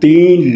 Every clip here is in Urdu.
3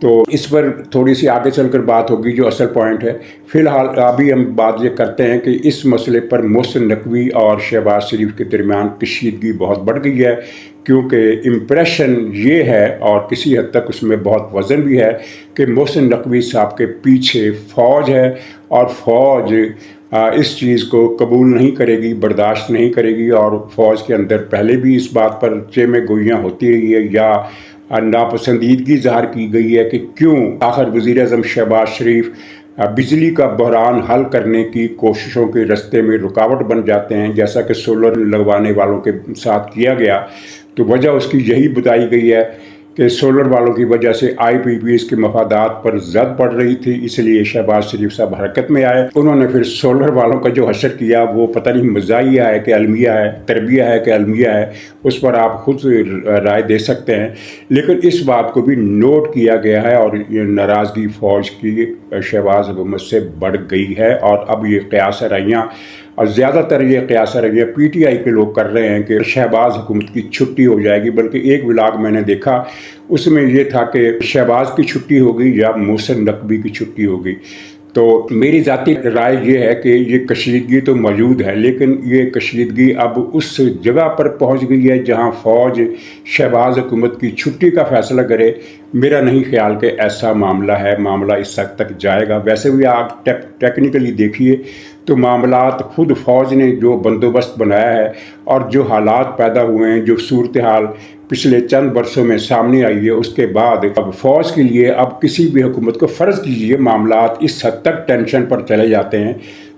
تو اس پر تھوڑی سی آگے چل کر بات ہوگی جو اصل پوائنٹ ہے. فی الحال ابھی ہم بات یہ کرتے ہیں کہ اس مسئلے پر محسن نقوی اور شہباز شریف کے درمیان کشیدگی بہت بڑھ گئی ہے، کیونکہ امپریشن یہ ہے اور کسی حد تک اس میں بہت وزن بھی ہے کہ محسن نقوی صاحب کے پیچھے فوج ہے، اور فوج اس چیز کو قبول نہیں کرے گی، برداشت نہیں کرے گی، اور فوج کے اندر پہلے بھی اس بات پر چیمے گوئیاں ہوتی رہی ہے یا ناپسندیدگی ظاہر کی گئی ہے کہ کیوں آخر وزیر اعظم شہباز شریف بجلی کا بحران حل کرنے کی کوششوں کے راستے میں رکاوٹ بن جاتے ہیں، جیسا کہ سولر لگوانے والوں کے ساتھ کیا گیا. تو وجہ اس کی یہی بتائی گئی ہے کہ سولر والوں کی وجہ سے آئی پی پی ایس کے مفادات پر زد پڑ رہی تھی، اس لیے شہباز شریف صاحب حرکت میں آئے. انہوں نے پھر سولر والوں کا جو حشر کیا وہ پتہ نہیں مزاحیہ ہے کہ علمیہ ہے، تربیہ ہے کہ علمیہ ہے، اس پر آپ خود رائے دے سکتے ہیں. لیکن اس بات کو بھی نوٹ کیا گیا ہے اور یہ ناراضگی فوج کی شہباز حکومت سے بڑھ گئی ہے، اور اب یہ قیاس رائیاں اور زیادہ تر یہ قیاس رائیاں پی ٹی آئی کے لوگ کر رہے ہیں کہ شہباز حکومت کی چھٹی ہو جائے گی. بلکہ ایک ولاگ میں نے دیکھا، اس میں یہ تھا کہ شہباز کی چھٹی ہوگی یا محسن نقوی کی چھٹی ہوگی. تو میری ذاتی رائے یہ ہے کہ یہ کشیدگی تو موجود ہے، لیکن یہ کشیدگی اب اس جگہ پر پہنچ گئی ہے جہاں فوج شہباز حکومت کی چھٹی کا فیصلہ کرے. میرا نہیں خیال کہ ایسا معاملہ ہے، معاملہ اس حد تک جائے گا. ویسے بھی آپ ٹیکنیکلی دیکھیے تو معاملات خود فوج نے جو بندوبست بنایا ہے اور جو حالات پیدا ہوئے ہیں، جو صورتحال پچھلے چند برسوں میں سامنے آئی ہے، اس کے بعد اب فوج کے لیے اب کسی بھی حکومت کو فرض کیجیے معاملات اس حد تک ٹینشن پر چلے جاتے ہیں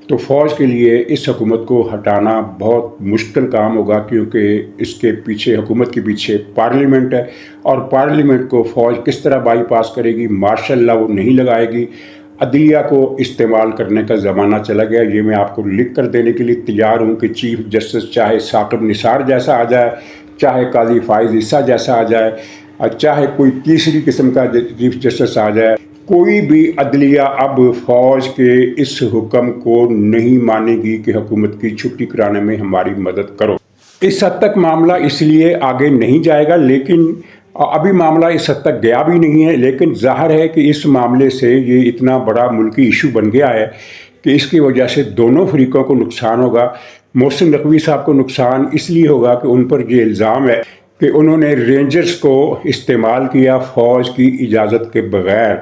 تو فوج کے لیے اس حکومت کو ہٹانا بہت مشکل کام ہوگا، کیونکہ اس کے پیچھے حکومت کے پیچھے پارلیمنٹ ہے، اور پارلیمنٹ کو فوج کس طرح بائی پاس کرے گی؟ مارشل لا وہ نہیں لگائے گی. عدلیہ کو استعمال کرنے کا زمانہ چلا گیا. یہ میں آپ کو لکھ کر دینے کے لیے تیار ہوں کہ چیف جسٹس چاہے ثاقب نثار جیسا آ جائے، چاہے قاضی فائز عیسیٰ جیسا آ جائے، چاہے کوئی تیسری قسم کا چیف جسٹس آ جائے، کوئی بھی عدلیہ اب فوج کے اس حکم کو نہیں مانے گی کہ حکومت کی چھٹی کرانے میں ہماری مدد کرو. اس حد تک معاملہ اس لیے آگے نہیں جائے گا، لیکن ابھی معاملہ اس حد تک گیا بھی نہیں ہے. لیکن ظاہر ہے کہ اس معاملے سے یہ اتنا بڑا ملکی ایشو بن گیا ہے کہ اس کی وجہ سے دونوں فریقوں کو نقصان ہوگا. محسن نقوی صاحب کو نقصان اس لیے ہوگا کہ ان پر یہ الزام ہے کہ انہوں نے رینجرز کو استعمال کیا فوج کی اجازت کے بغیر.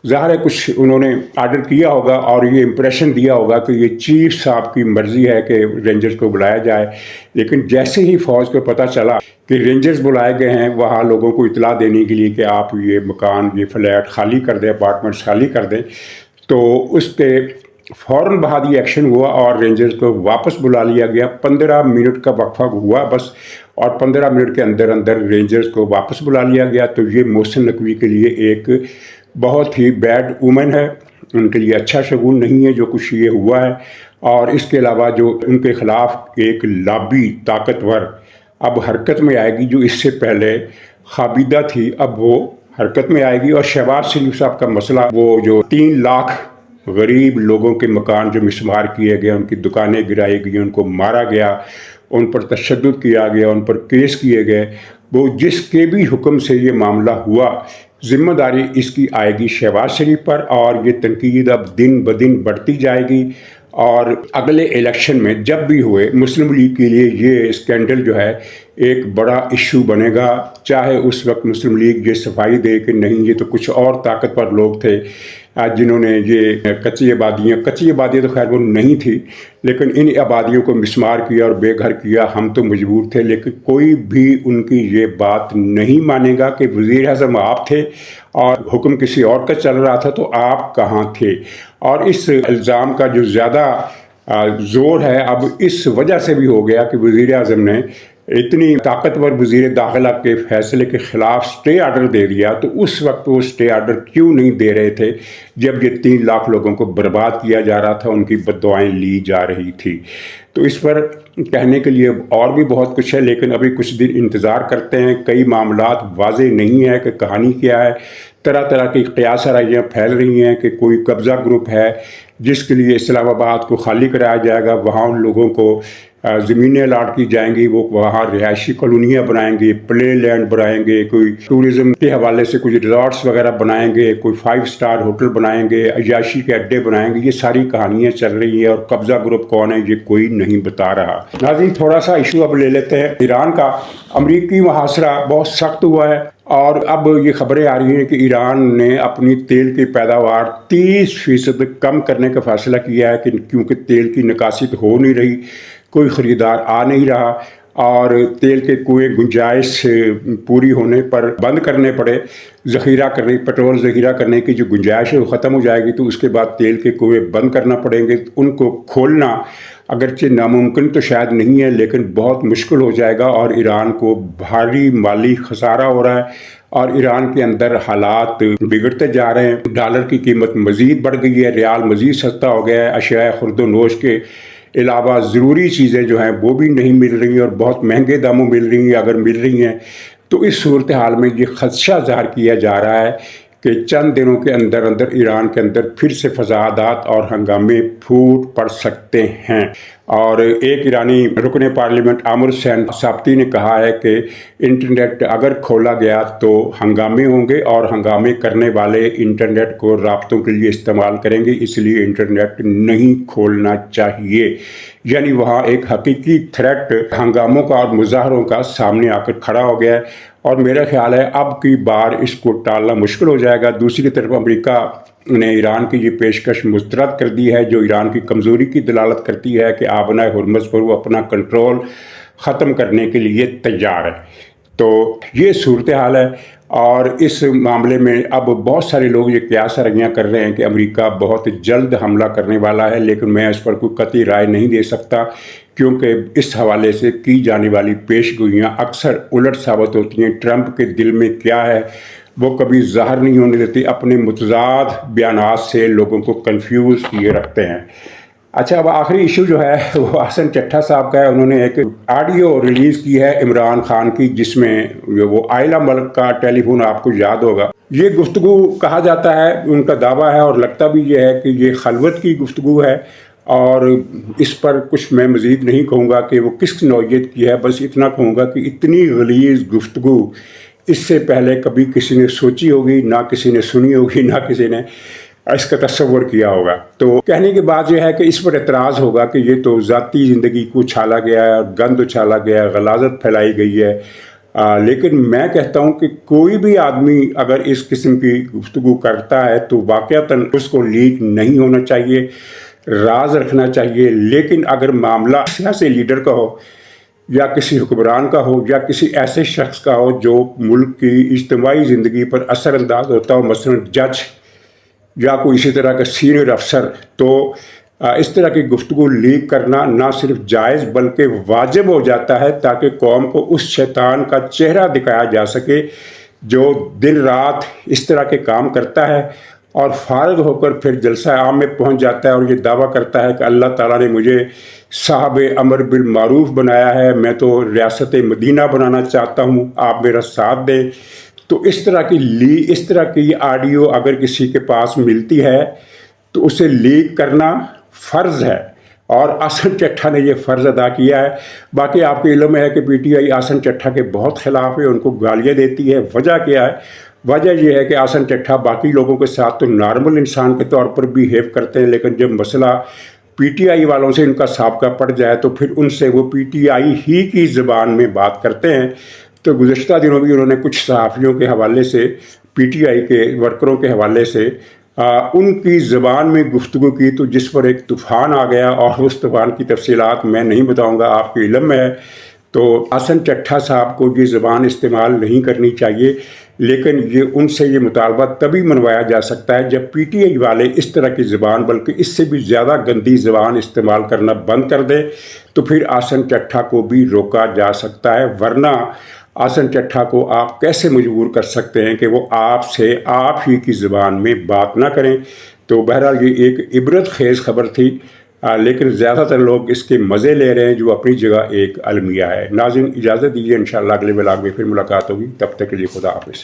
ظاہر ہے کچھ انہوں نے آرڈر کیا ہوگا اور یہ امپریشن دیا ہوگا کہ یہ چیف صاحب کی مرضی ہے کہ رینجرز کو بلایا جائے. لیکن جیسے ہی فوج کو پتہ چلا کہ رینجرز بلائے گئے ہیں وہاں لوگوں کو اطلاع دینے کے لیے کہ آپ یہ مکان، یہ فلیٹ خالی کر دیں، اپارٹمنٹس خالی کر دیں، تو اس پہ فوراً بہادی ایکشن ہوا اور رینجرز کو واپس بلا لیا گیا. 15 منٹ کا وقفہ ہوا بس، اور 15 منٹ کے اندر اندر رینجرز کو واپس بلا لیا گیا. تو یہ محسن نقوی کے لیے ایک بہت ہی بیڈ اومن ہے، ان کے لیے اچھا شگون نہیں ہے جو کچھ یہ ہوا ہے. اور اس کے علاوہ جو ان کے خلاف ایک لابی طاقتور اب حرکت میں آئے گی جو اس سے پہلے خابیدہ تھی، اب وہ حرکت میں آئے گی. اور شہباز شریف صاحب کا مسئلہ، وہ جو 3 لاکھ غریب لوگوں کے مکان جو مسمار کیے گئے، ان کی دکانیں گرائی گئی، ان کو مارا گیا، ان پر تشدد کیا گیا، ان پر کیس کیے گئے، وہ جس کے بھی حکم سے یہ معاملہ ہوا، ذمہ داری اس کی آئے گی شہباز شریف پر. اور یہ تنقید اب دن بدن بڑھتی جائے گی. اور اگلے الیکشن میں جب بھی ہوئے مسلم لیگ کے لیے یہ اسکینڈل جو ہے ایک بڑا ایشو بنے گا. چاہے اس وقت مسلم لیگ یہ صفائی دے کہ نہیں یہ تو کچھ اور طاقتور لوگ تھے جنہوں نے یہ کچی آبادیاں تو خیر وہ نہیں تھی، لیکن ان آبادیوں کو مسمار کیا اور بے گھر کیا، ہم تو مجبور تھے. لیکن کوئی بھی ان کی یہ بات نہیں مانے گا کہ وزیر اعظم آپ تھے اور حکم کسی اور کا چل رہا تھا تو آپ کہاں تھے. اور اس الزام کا جو زیادہ زور ہے اب اس وجہ سے بھی ہو گیا کہ وزیر اعظم نے اتنی طاقتور وزیر داخلہ کے فیصلے کے خلاف سٹے آرڈر دے دیا. تو اس وقت وہ سٹے آرڈر کیوں نہیں دے رہے تھے جب یہ 3 لاکھ لوگوں کو برباد کیا جا رہا تھا، ان کی بددعائیں لی جا رہی تھی. تو اس پر کہنے کے لیے اور بھی بہت کچھ ہے، لیکن ابھی کچھ دن انتظار کرتے ہیں. کئی معاملات واضح نہیں ہے کہ کہانی کیا ہے. طرح طرح کی قیاس آرائیاں پھیل رہی ہیں کہ کوئی قبضہ گروپ ہے جس کے لیے اسلام آباد کو خالی کرایا جائے گا، وہاں ان لوگوں کو زمینیں الاٹ کی جائیں گی، وہ وہاں رہائشی کالونیاں بنائیں گے، پلے لینڈ بنائیں گے، کوئی ٹورزم کے حوالے سے کچھ ریزارٹس وغیرہ بنائیں گے، کوئی 5 اسٹار ہوٹل بنائیں گے، عیاشی کے اڈے بنائیں گے. یہ ساری کہانیاں چل رہی ہیں، اور قبضہ گروپ کون ہے یہ کوئی نہیں بتا رہا. ناظرین، تھوڑا سا ایشو اب لے لیتے ہیں ایران کا. امریکی محاصرہ بہت سخت ہوا ہے، اور اب یہ خبریں آ رہی ہیں کہ ایران نے اپنی تیل کی پیداوار 30% کم کرنے کا فیصلہ کیا ہے، کیونکہ تیل کی نکاسی تو ہو نہیں رہی، کوئی خریدار آ نہیں رہا، اور تیل کے کنویں گنجائش پوری ہونے پر بند کرنے پڑے. پٹرول ذخیرہ کرنے کی جو گنجائش ہے وہ ختم ہو جائے گی، تو اس کے بعد تیل کے کنویں بند کرنا پڑیں گے. ان کو کھولنا اگرچہ ناممکن تو شاید نہیں ہے، لیکن بہت مشکل ہو جائے گا، اور ایران کو بھاری مالی خسارہ ہو رہا ہے، اور ایران کے اندر حالات بگڑتے جا رہے ہیں. ڈالر کی قیمت مزید بڑھ گئی ہے، ریال مزید سستا ہو گیا ہے، اشیاء خرد و نوش کے علاوہ ضروری چیزیں جو ہیں وہ بھی نہیں مل رہی ہیں، اور بہت مہنگے داموں مل رہی ہیں اگر مل رہی ہیں. تو اس صورتحال میں یہ خدشہ ظاہر کیا جا رہا ہے کہ چند دنوں کے اندر ایران کے اندر پھر سے فسادات اور ہنگامے پھوٹ پڑ سکتے ہیں. اور ایک ایرانی رکن پارلیمنٹ عامر حسین ثابتی نے کہا ہے کہ انٹرنیٹ اگر کھولا گیا تو ہنگامے ہوں گے، اور ہنگامے کرنے والے انٹرنیٹ کو رابطوں کے لیے استعمال کریں گے، اس لیے انٹرنیٹ نہیں کھولنا چاہیے. یعنی وہاں ایک حقیقی تھریٹ ہنگاموں کا اور مظاہروں کا سامنے آ کر کھڑا ہو گیا ہے، اور میرا خیال ہے اب کی بار اس کو ٹالنا مشکل ہو جائے گا. دوسری طرف امریکہ نے ایران کی یہ پیشکش مسترد کر دی ہے، جو ایران کی کمزوری کی دلالت کرتی ہے کہ آبنائے ہرمز پر وہ اپنا کنٹرول ختم کرنے کے لیے تیار ہے. تو یہ صورتحال ہے، اور اس معاملے میں اب بہت سارے لوگ یہ قیاس آرائیاں کر رہے ہیں کہ امریکہ بہت جلد حملہ کرنے والا ہے، لیکن میں اس پر کوئی قطعی رائے نہیں دے سکتا، کیونکہ اس حوالے سے کی جانے والی پیش گوئیاں اکثر الٹ ثابت ہوتی ہیں. ٹرمپ کے دل میں کیا ہے وہ کبھی ظاہر نہیں ہونے دیتے، اپنے متضاد بیانات سے لوگوں کو کنفیوز کیے رکھتے ہیں. اچھا، اب آخری ایشو جو ہے وہ حسن چٹھا صاحب کا ہے. انہوں نے ایک آڈیو ریلیز کی ہے عمران خان کی، جس میں وہ عائلہ ملک کا ٹیلی فون آپ کو یاد ہوگا. یہ گفتگو کہا جاتا ہے، ان کا دعویٰ ہے اور لگتا بھی یہ ہے کہ یہ خلوت کی گفتگو ہے، اور اس پر کچھ میں مزید نہیں کہوں گا کہ وہ کس نوعیت کی ہے. بس اتنا کہوں گا کہ اتنی غلیظ گفتگو اس سے پہلے کبھی کسی نے سوچی ہوگی، نہ کسی نے سنی ہوگی، نہ کسی نے اس کا تصور کیا ہوگا. تو کہنے کے بعد یہ ہے کہ اس پر اعتراض ہوگا کہ یہ تو ذاتی زندگی کو اچھالا گیا ہے، گند اچھالا گیا ہے، غلاظت پھیلائی گئی ہے. لیکن میں کہتا ہوں کہ کوئی بھی آدمی اگر اس قسم کی گفتگو کرتا ہے تو واقعتاً اس کو لیک نہیں ہونا چاہیے، راز رکھنا چاہیے. لیکن اگر معاملہ سیاسی لیڈر کا ہو، یا کسی حکمران کا ہو، یا کسی ایسے شخص کا ہو جو ملک کی اجتماعی زندگی پر اثر انداز ہوتا ہو، مثلا جج یا کوئی اسی طرح کا سینئر افسر، تو اس طرح کی گفتگو لیک کرنا نہ صرف جائز بلکہ واجب ہو جاتا ہے، تاکہ قوم کو اس شیطان کا چہرہ دکھایا جا سکے جو دن رات اس طرح کے کام کرتا ہے، اور فارغ ہو کر پھر جلسہ عام میں پہنچ جاتا ہے اور یہ دعویٰ کرتا ہے کہ اللہ تعالیٰ نے مجھے صاحب امر بالمعروف بنایا ہے، میں تو ریاست مدینہ بنانا چاہتا ہوں، آپ میرا ساتھ دیں. تو اس طرح کی آڈیو اگر کسی کے پاس ملتی ہے تو اسے لیک کرنا فرض ہے، اور حسن چٹھا نے یہ فرض ادا کیا ہے. باقی آپ کے علم ہے کہ پی ٹی آئی حسن چٹھا کے بہت خلاف ہے، ان کو گالیاں دیتی ہے. وجہ کیا ہے؟ وجہ یہ ہے کہ حسن چٹھا باقی لوگوں کے ساتھ تو نارمل انسان کے طور پر بیہیو کرتے ہیں، لیکن جب مسئلہ پی ٹی آئی والوں سے ان کا سابقہ پڑ جائے تو پھر ان سے وہ پی ٹی آئی ہی کی زبان میں بات کرتے ہیں. تو گزشتہ دنوں بھی انہوں نے کچھ صحافیوں کے حوالے سے، پی ٹی آئی کے ورکروں کے حوالے سے ان کی زبان میں گفتگو کی، تو جس پر ایک طوفان آ گیا، اور اس طوفان کی تفصیلات میں نہیں بتاؤں گا، آپ کے علم میں ہے. تو حسن چٹھا صاحب کو یہ زبان استعمال نہیں کرنی چاہیے، لیکن ان سے یہ مطالبہ تبھی منوایا جا سکتا ہے جب پی ٹی آئی والے اس طرح کی زبان بلکہ اس سے بھی زیادہ گندی زبان استعمال کرنا بند کر دے، تو پھر حسن چٹھا کو بھی روکا جا سکتا ہے. ورنہ حسن چٹھا کو آپ کیسے مجبور کر سکتے ہیں کہ وہ آپ سے آپ ہی کی زبان میں بات نہ کریں. تو بہرحال یہ ایک عبرت خیز خبر تھی، لیکن زیادہ تر لوگ اس کے مزے لے رہے ہیں، جو اپنی جگہ ایک المیہ ہے. ناظرین، اجازت دیجیے، انشاءاللہ اگلے ولاگ میں پھر ملاقات ہوگی. تب تک کے لیے خدا حافظ.